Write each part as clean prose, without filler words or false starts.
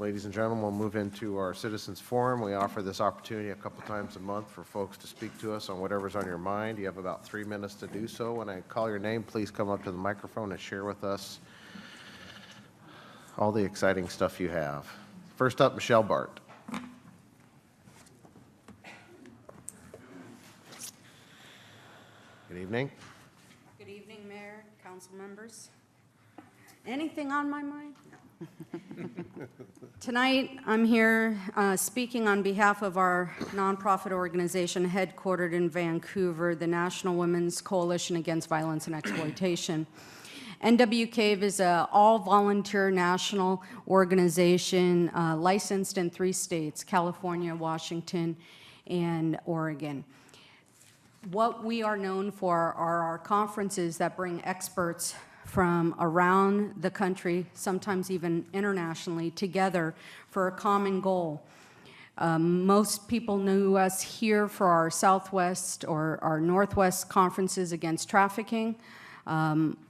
Ladies and gentlemen, we'll move into our Citizens Forum. We offer this opportunity a couple times a month for folks to speak to us on whatever's on your mind. You have about 3 minutes to do so. When I call your name, please come up to the microphone and share with us all the exciting stuff you have. First up, Michelle Bart. Good evening. Good evening, Mayor, council members. Anything on my mind? No. Tonight, I'm here speaking on behalf of our nonprofit organization headquartered in Vancouver, the National Women's Coalition Against Violence and Exploitation. NWCAVE is an all-volunteer national organization licensed in 3 states, California, Washington, and Oregon. What we are known for are our conferences that bring experts from around the country, sometimes even internationally, together for a common goal. Most people knew us here for our Southwest or our Northwest conferences against trafficking.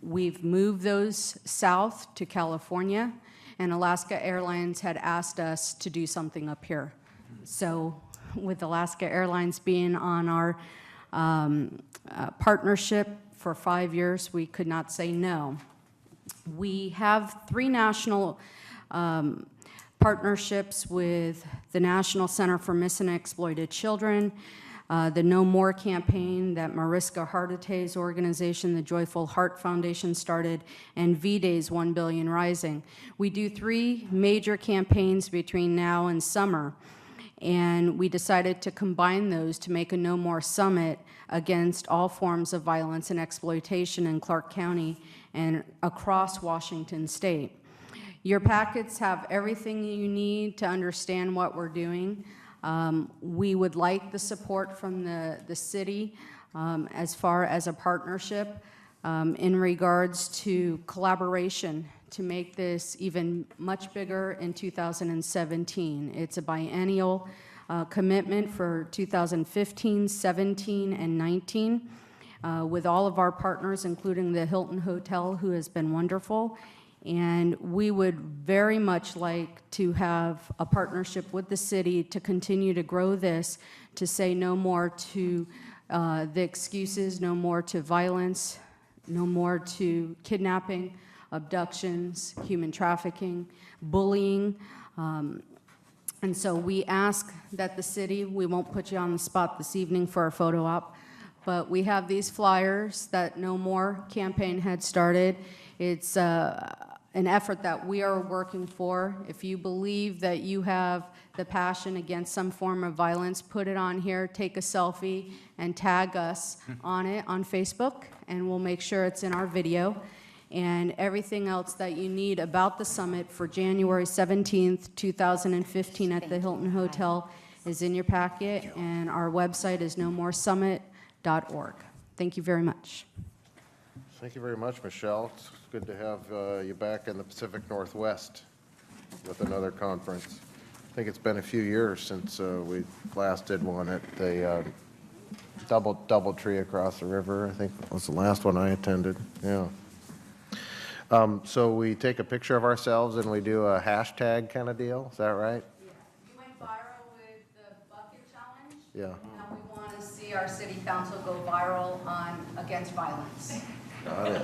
We've moved those south to California, and Alaska Airlines had asked us to do something up here. So with Alaska Airlines being on our partnership for 5 years, we could not say no. We have 3 national partnerships with the National Center for Missing and Exploited Children, the No More campaign that Mariska Hargitay's organization, the Joyful Heart Foundation, started, and V-Day's 1 Billion Rising. We do 3 major campaigns between now and summer, and we decided to combine those to make a No More Summit against all forms of violence and exploitation in Clark County and across Washington State. Your packets have everything you need to understand what we're doing. We would like the support from the city as far as a partnership in regards to collaboration to make this even much bigger in 2017. It's a biennial commitment for 2015, 17, and 19 with all of our partners, including the Hilton Hotel, who has been wonderful. And we would very much like to have a partnership with the city to continue to grow this, to say no more to the excuses, no more to violence, no more to kidnapping, abductions, human trafficking, bullying. And so we ask that the city, we won't put you on the spot this evening for a photo op, but we have these flyers that No More campaign had started. It's an effort that we are working for. If you believe that you have the passion against some form of violence, put it on here, take a selfie, and tag us on it on Facebook, and we'll make sure it's in our video. And everything else that you need about the summit for January 17th, 2015 at the Hilton Hotel is in your packet, and our website is nomoresummit.org. Thank you very much. Thank you very much, Michelle. It's good to have you back in the Pacific Northwest with another conference. I think it's been a few years since we last did one at the Doubletree across the river. I think that was the last one I attended. Yeah. So we take a picture of ourselves and we do a hashtag kind of deal. Is that right? Yeah. You went viral with the bucket challenge. Yeah. Now we want to see our city council go viral on against violence. Got it.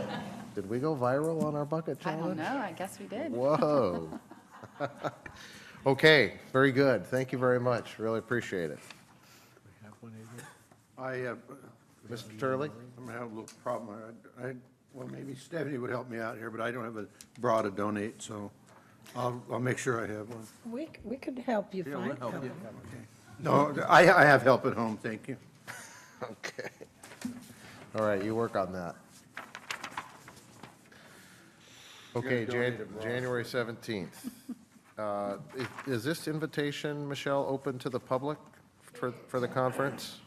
Did we go viral on our bucket I don't challenge? know. I guess we did. Whoa. Okay, very good. Thank you very much. Really appreciate it. Mr. Turley? I'm gonna have a little problem. Well, maybe Stephanie would help me out here, but I don't have a bra to donate, so I'll make sure I have one. We could help you find help one. you. No, I have help at home, thank you. Okay. All right, you work on that. Okay, January 17th. Is this invitation, Michelle, open to the public for the conference?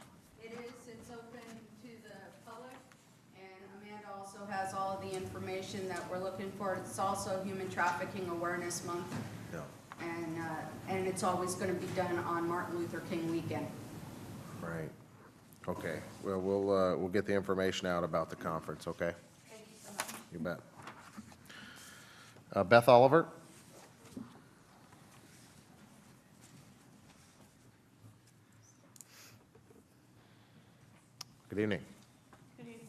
It is. It's open to the public, and Amanda also has all the information that we're looking for. It's also Human Trafficking Awareness Month, Yeah. and it's always going to be done on Martin Luther King weekend. Right. Okay. Well, we'll get the information out about the conference, okay? Thank you so much. You bet. Beth Oliver? Good evening. Good evening.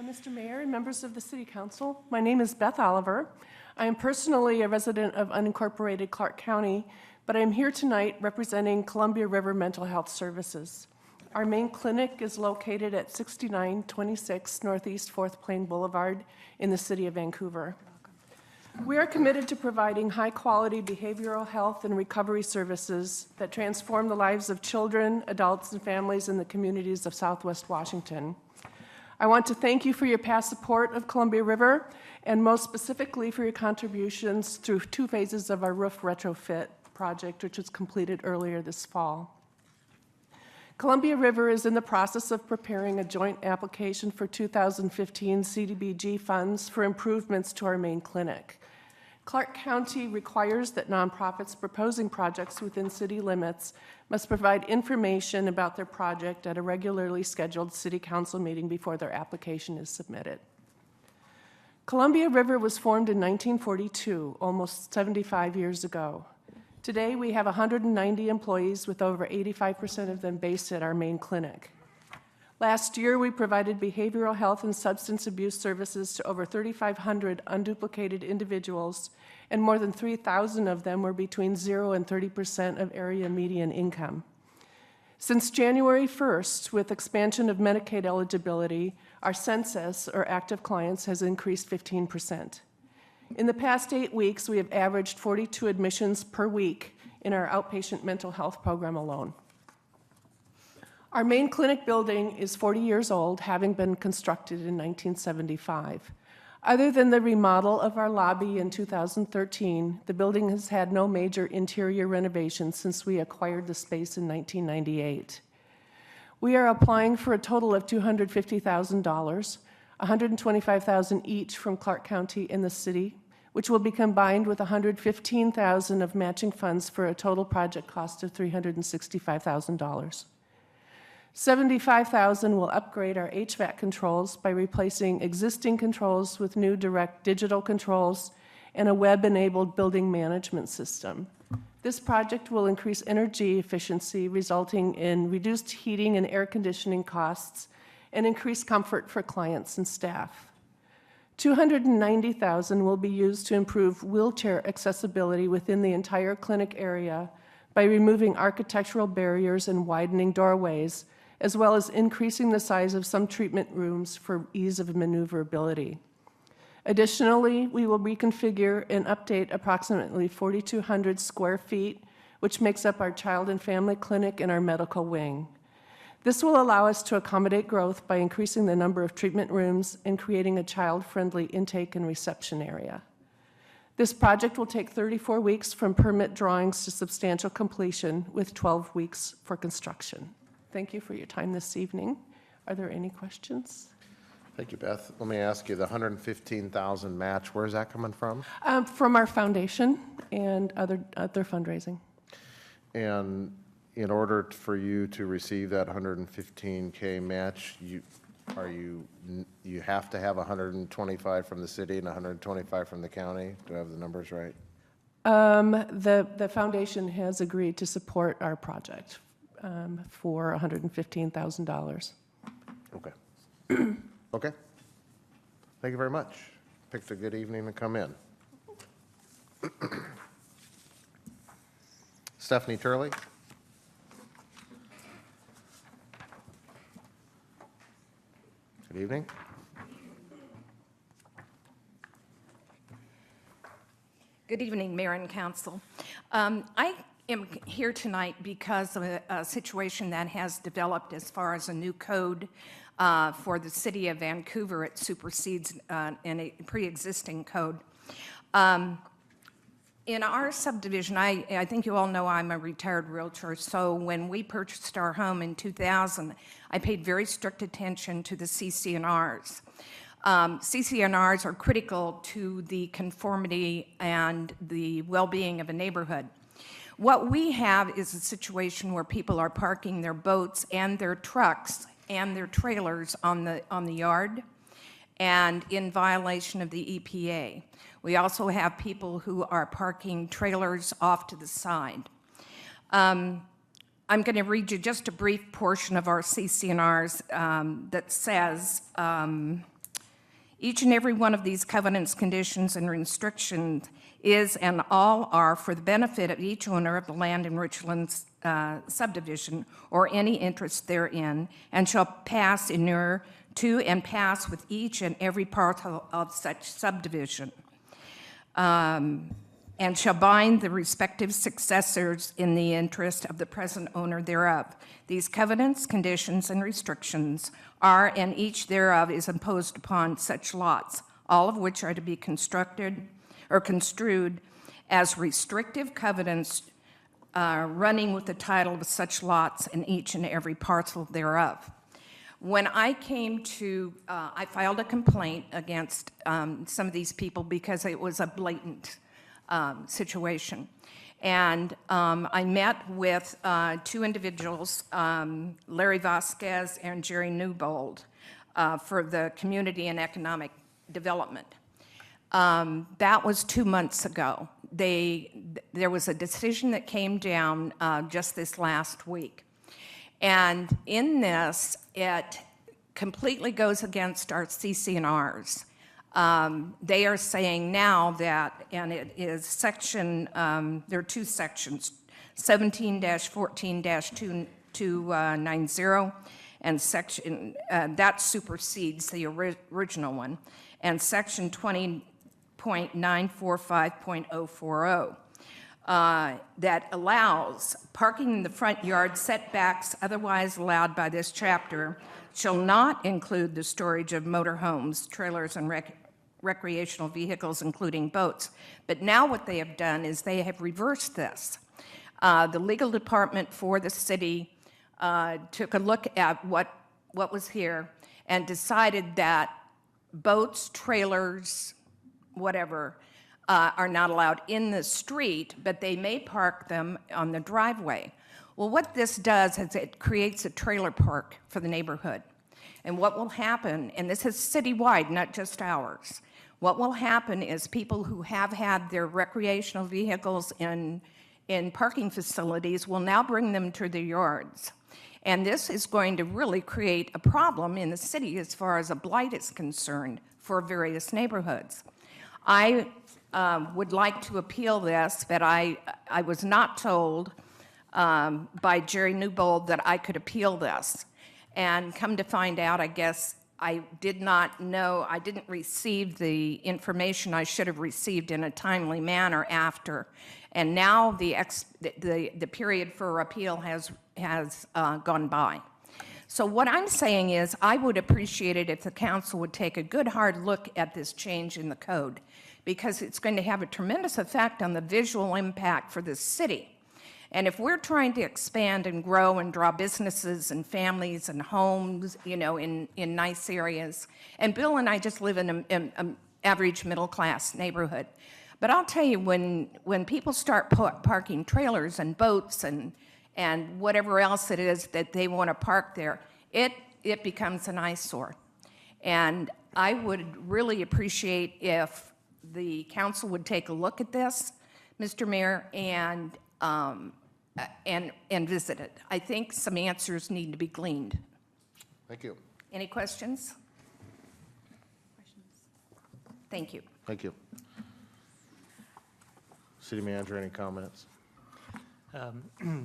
Mr. Mayor and members of the City Council, my name is Beth Oliver. I am personally a resident of unincorporated Clark County, but I am here tonight representing Columbia River Mental Health Services. Our main clinic is located at 6926 Northeast 4th Plain Boulevard in the City of Vancouver. We are committed to providing high-quality behavioral health and recovery services that transform the lives of children, adults, and families in the communities of Southwest Washington. I want to thank you for your past support of Columbia River, and most specifically for your contributions through 2 phases of our roof retrofit project, which was completed earlier this fall. Columbia River is in the process of preparing a joint application for 2015 CDBG funds for improvements to our main clinic. Clark County requires that nonprofits proposing projects within city limits must provide information about their project at a regularly scheduled city council meeting before their application is submitted. Columbia River was formed in 1942, almost 75 years ago. Today, we have 190 employees, with over 85% of them based at our main clinic. Last year, we provided behavioral health and substance abuse services to over 3,500 unduplicated individuals, and more than 3,000 of them were between 0 and 30% of area median income. Since January 1st, with expansion of Medicaid eligibility, our census, or active clients, has increased 15%. In the past 8 weeks, we have averaged 42 admissions per week in our outpatient mental health program alone. Our main clinic building is 40 years old, having been constructed in 1975. Other than the remodel of our lobby in 2013, the building has had no major interior renovations since we acquired the space in 1998. We are applying for a total of $250,000, $125,000 each from Clark County and the city, which will be combined with $115,000 of matching funds for a total project cost of $365,000. $75,000 will upgrade our HVAC controls by replacing existing controls with new direct digital controls and a web-enabled building management system. This project will increase energy efficiency, resulting in reduced heating and air conditioning costs and increased comfort for clients and staff. $290,000 will be used to improve wheelchair accessibility within the entire clinic area by removing architectural barriers and widening doorways, as well as increasing the size of some treatment rooms for ease of maneuverability. Additionally, we will reconfigure and update approximately 4,200 square feet, which makes up our child and family clinic and our medical wing. This will allow us to accommodate growth by increasing the number of treatment rooms and creating a child-friendly intake and reception area. This project will take 34 weeks from permit drawings to substantial completion, with 12 weeks for construction. Thank you for your time this evening. Are there any questions? Thank you, Beth. Let me ask you, the $115,000 match, where's that coming from? From our foundation and other fundraising. And in order for you to receive that $115K match, you have to have 125 from the city and 125 from the county? Do I have the numbers right? The foundation has agreed to support our project for $115,000. Okay. Okay. Thank you very much. Picked a good evening to come in. Stephanie Turley. Good evening. Good evening, Mayor and Council. I am here tonight because of a situation that has developed as far as a new code for the City of Vancouver. It supersedes in a pre-existing code. In our subdivision, I think you all know I'm a retired realtor, so when we purchased our home in 2000, I paid very strict attention to the CC&Rs. CC&Rs are critical to the conformity and the well-being of a neighborhood. What we have is a situation where people are parking their boats and their trucks and their trailers on the yard, and in violation of the EPA. We also have people who are parking trailers off to the side. I'm going to read you just a brief portion of our CC&Rs that says, each and every one of these covenants, conditions, and restrictions is and all are for the benefit of each owner of the land in Richlands subdivision or any interest therein, and shall pass inure to and pass with each and every parcel of such subdivision, and shall bind the respective successors in the interest of the present owner thereof. These covenants, conditions, and restrictions are, and each thereof is imposed upon such lots, all of which are to be constructed or construed as restrictive covenants running with the title of such lots in each and every parcel thereof. When I came to, I filed a complaint against some of these people because it was a blatant situation. And I met with two individuals, Larry Vasquez and Jerry Newbold, for the Community and Economic Development. That was 2 months ago. There was a decision that came down just this last week. And in this, it completely goes against our CC&Rs. They are saying now that, and it is section, there are two sections, 17-14-290, and section, that supersedes the original one, and section 20.945.040. That allows parking in the front yard setbacks otherwise allowed by this chapter shall not include the storage of motorhomes, trailers, and recreational vehicles, including boats. But now what they have done is they have reversed this. The legal department for the city took a look at what was here and decided that boats, trailers, whatever, are not allowed in the street, but they may park them on the driveway. Well, what this does is it creates a trailer park for the neighborhood. And what will happen, and this is citywide, not just ours, what will happen is people who have had their recreational vehicles in parking facilities will now bring them to their yards. And this is going to really create a problem in the city as far as a blight is concerned for various neighborhoods. I would like to appeal this, but I was not told by Jerry Newbold that I could appeal this. And come to find out, I guess I did not know, I didn't receive the information I should have received in a timely manner after. And now the period for appeal has gone by. So what I'm saying is I would appreciate it if the council would take a good hard look at this change in the code, because it's going to have a tremendous effect on the visual impact for the city. And if we're trying to expand and grow and draw businesses and families and homes, you know, in nice areas, and Bill and I just live in an average middle-class neighborhood. But I'll tell you, when people start parking trailers and boats and whatever else it is that they want to park there, it becomes an eyesore. And I would really appreciate if the council would take a look at this, Mr. Mayor, and visit it. I think some answers need to be gleaned. Thank you. Any questions? Thank you. Thank you. City Manager, any comments?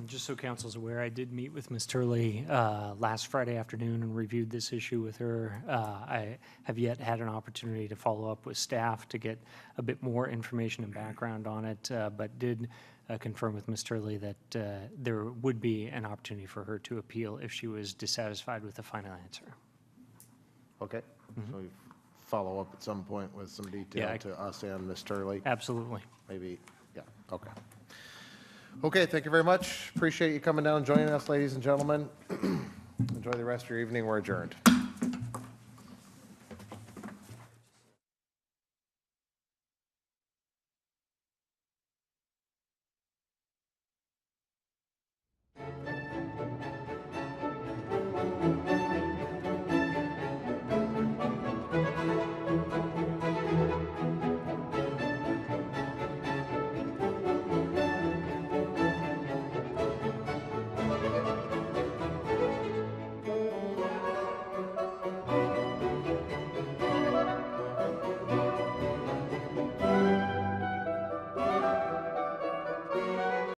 Just so council's aware, I did meet with Ms. Turley last Friday afternoon and reviewed this issue with her. I have yet had an opportunity to follow up with staff to get a bit more information and background on it, but did confirm with Ms. Turley that there would be an opportunity for her to appeal if she was dissatisfied with the final answer. Okay. So you follow up at some point with some detail Yeah, to us and Ms. Turley? Absolutely. Maybe, yeah, okay. Okay, thank you very much. Appreciate you coming down and joining us, ladies and gentlemen. Enjoy the rest of your evening. We're adjourned.